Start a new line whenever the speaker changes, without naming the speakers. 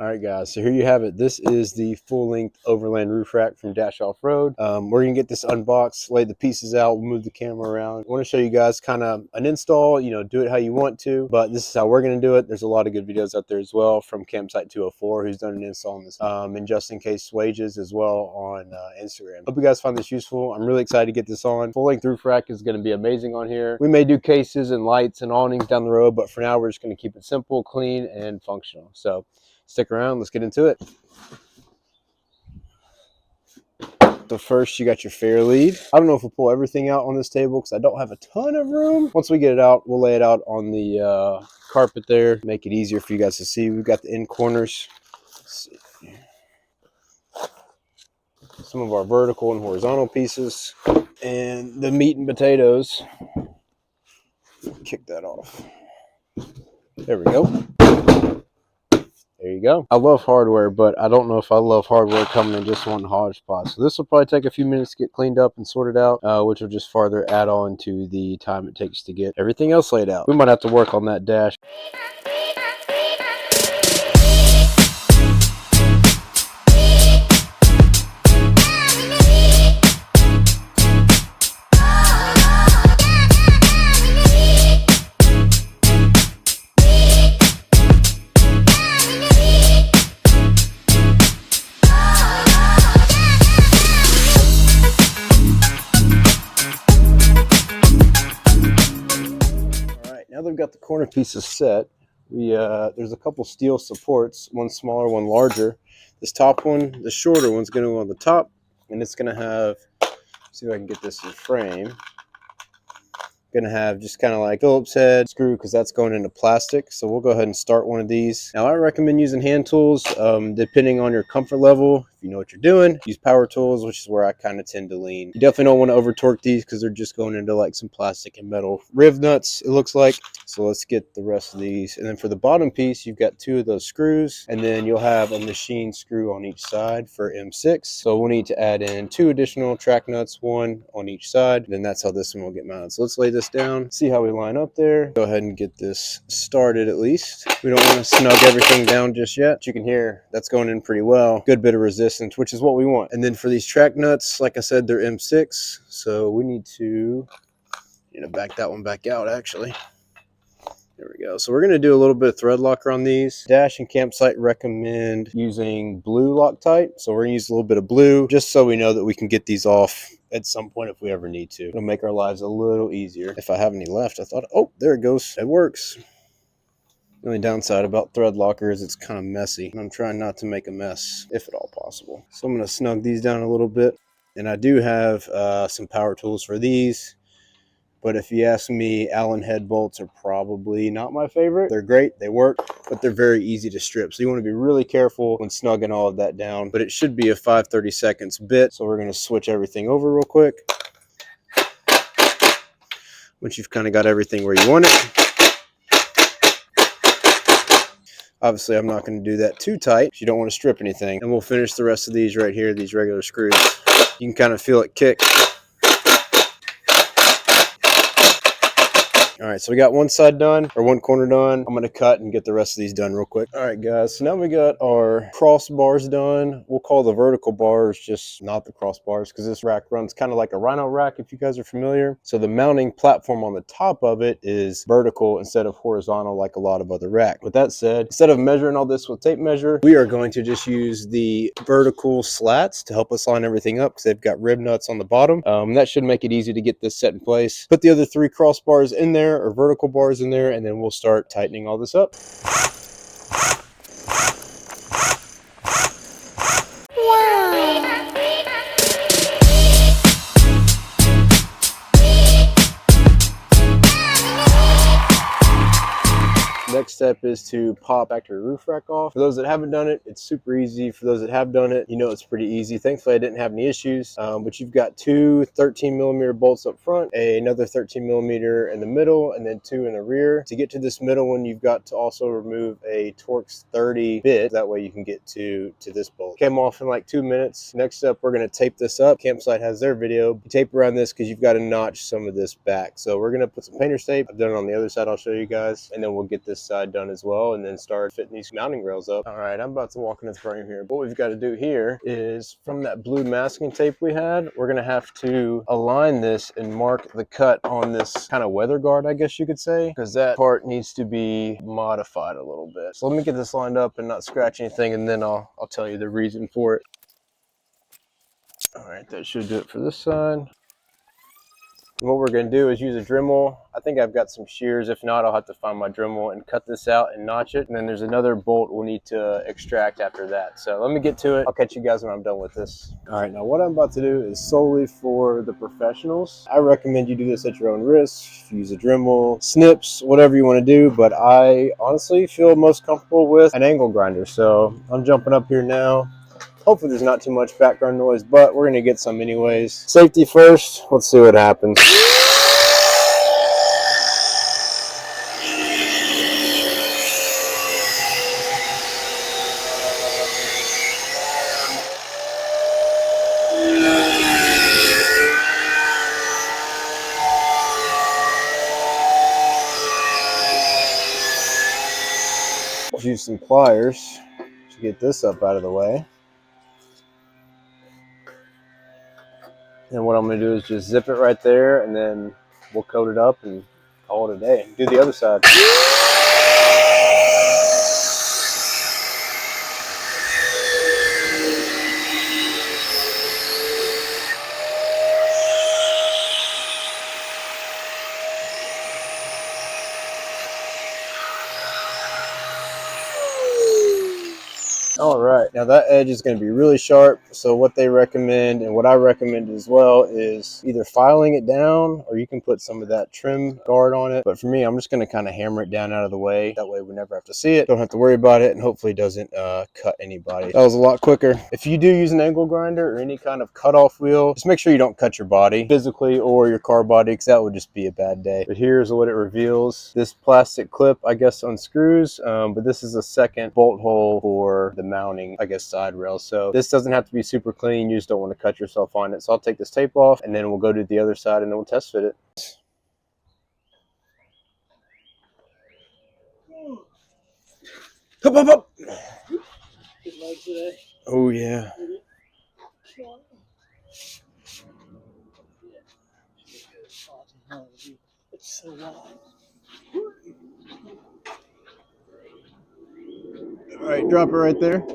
All right, guys, so here you have it. This is the full-length Overland roof rack from Dash Off-Road. We're going to get this unboxed, lay the pieces out, we'll move the camera around. I want to show you guys kind of an install, do it how you want to, but this is how we're going to do it. There's a lot of good videos out there as well from Campsite204, who's done an install on this, and Just In Case Wages as well on Instagram. Hope you guys find this useful. I'm really excited to get this on. Full-length roof rack is going to be amazing on here. We may do cases and lights and awnings down the road, but for now, we're just going to keep it simple, clean, and functional. So stick around, let's get into it. So first, you got your fair lead. I don't know if we'll pull everything out on this table because I don't have a ton of room. Once we get it out, we'll lay it out on the carpet there, make it easier for you guys to see. We've got the end corners. Let's see. Some of our vertical and horizontal pieces. And the meat and potatoes. Kick that off. There we go. There you go. I love hardware, but I don't know if I love hardware coming in just one hodgepodge. So this will probably take a few minutes to get cleaned up and sorted out, which will just farther add on to the time it takes to get everything else laid out. We might have to work on that dash. Now that we've got the corner pieces set, there's a couple steel supports, one smaller, one larger. This top one, the shorter one's going to go on the top, and it's going to have, see if I can get this in frame. Going to have just kind of like Phillips head screw because that's going into plastic. So we'll go ahead and start one of these. Now I recommend using hand tools depending on your comfort level. If you know what you're doing, use power tools, which is where I kind of tend to lean. You definitely don't want to over torque these because they're just going into like some plastic and metal riv nuts, it looks like. So let's get the rest of these. And then for the bottom piece, you've got two of those screws, and then you'll have a machine screw on each side for M6. So we'll need to add in two additional track nuts, one on each side. And then that's how this one will get mounted. So let's lay this down, see how we line up there. Go ahead and get this started at least. We don't want to snug everything down just yet. But you can hear that's going in pretty well. Good bit of resistance, which is what we want. And then for these track nuts, like I said, they're M6. So we need to back that one back out actually. There we go. So we're going to do a little bit of thread locker on these. Dash and Campsite recommend using blue Loctite. So we're going to use a little bit of blue just so we know that we can get these off at some point if we ever need to. It'll make our lives a little easier. If I have any left, I thought, oh, there it goes. It works. The only downside about thread locker is it's kind of messy. And I'm trying not to make a mess if at all possible. So I'm going to snug these down a little bit. And I do have some power tools for these. But if you ask me, Allen head bolts are probably not my favorite. They're great, they work, but they're very easy to strip. So you want to be really careful when snugging all of that down. But it should be a 5/32 bit. So we're going to switch everything over real quick. Once you've kind of got everything where you want it. Obviously, I'm not going to do that too tight. You don't want to strip anything. And we'll finish the rest of these right here, these regular screws. You can kind of feel it kick. All right, so we got one side done, or one corner done. I'm gonna cut and get the rest of these done real quick. All right, guys, so now we got our crossbars done. We'll call the vertical bars just not the crossbars because this rack runs kind of like a Rhino rack if you guys are familiar. So the mounting platform on the top of it is vertical instead of horizontal like a lot of other racks. With that said, instead of measuring all this with tape measure, we are going to just use the vertical slats to help us line everything up because they've got rib nuts on the bottom. That should make it easy to get this set in place. Put the other three crossbars in there, or vertical bars in there, and then we'll start tightening all this up. Next step is to pop factory roof rack off. For those that haven't done it, it's super easy. For those that have done it, you know it's pretty easy. Thankfully, I didn't have any issues, but you've got two 13mm bolts up front, another 13mm in the middle, and then two in the rear. To get to this middle one, you've got to also remove a Torx 30 bit. That way you can get to this bolt. Came off in like 2 minutes. Next up, we're going to tape this up. Campsite has their video. You tape around this because you've got to notch some of this back. So we're going to put some painter's tape. I've done it on the other side. I'll show you guys, and then we'll get this side done as well, and then start fitting these mounting rails up. All right, I'm about to walk in the frame here. What we've got to do here is from that blue masking tape we had, we're going to have to align this and mark the cut on this kind of weather guard, I guess you could say, because that part needs to be modified a little bit. So let me get this lined up and not scratch anything, and then I'll tell you the reason for it. All right, that should do it for this side. And what we're going to do is use a Dremel. I think I've got some shears. If not, I'll have to find my Dremel and cut this out and notch it. And then there's another bolt we'll need to extract after that. So let me get to it. I'll catch you guys when I'm done with this. All right, now what I'm about to do is solely for the professionals. I recommend you do this at your own risk. Use a Dremel, snips, whatever you want to do. But I honestly feel most comfortable with an angle grinder. So I'm jumping up here now. Hopefully there's not too much background noise, but we're going to get some anyways. Safety first. Let's see what happens. Use some pliers to get this up out of the way. And what I'm going to do is just zip it right there, and then we'll coat it up and call it a day. Do the other side. All right, now that edge is going to be really sharp. So what they recommend, and what I recommend as well, is either filing it down, or you can put some of that trim guard on it. But for me, I'm just going to kind of hammer it down out of the way. That way we never have to see it, don't have to worry about it, and hopefully it doesn't cut anybody. That was a lot quicker. If you do use an angle grinder or any kind of cutoff wheel, just make sure you don't cut your body physically or your car body, because that would just be a bad day. But here's what it reveals. This plastic clip, I guess, unscrews, but this is a second bolt hole for the mounting, I guess, side rail. So this doesn't have to be super clean. You just don't want to cut yourself on it. So I'll take this tape off, and then we'll go to the other side and then we'll test fit it. Up, up, up.
Good luck today.
Oh yeah.
It's so wide.
All right, drop it right there.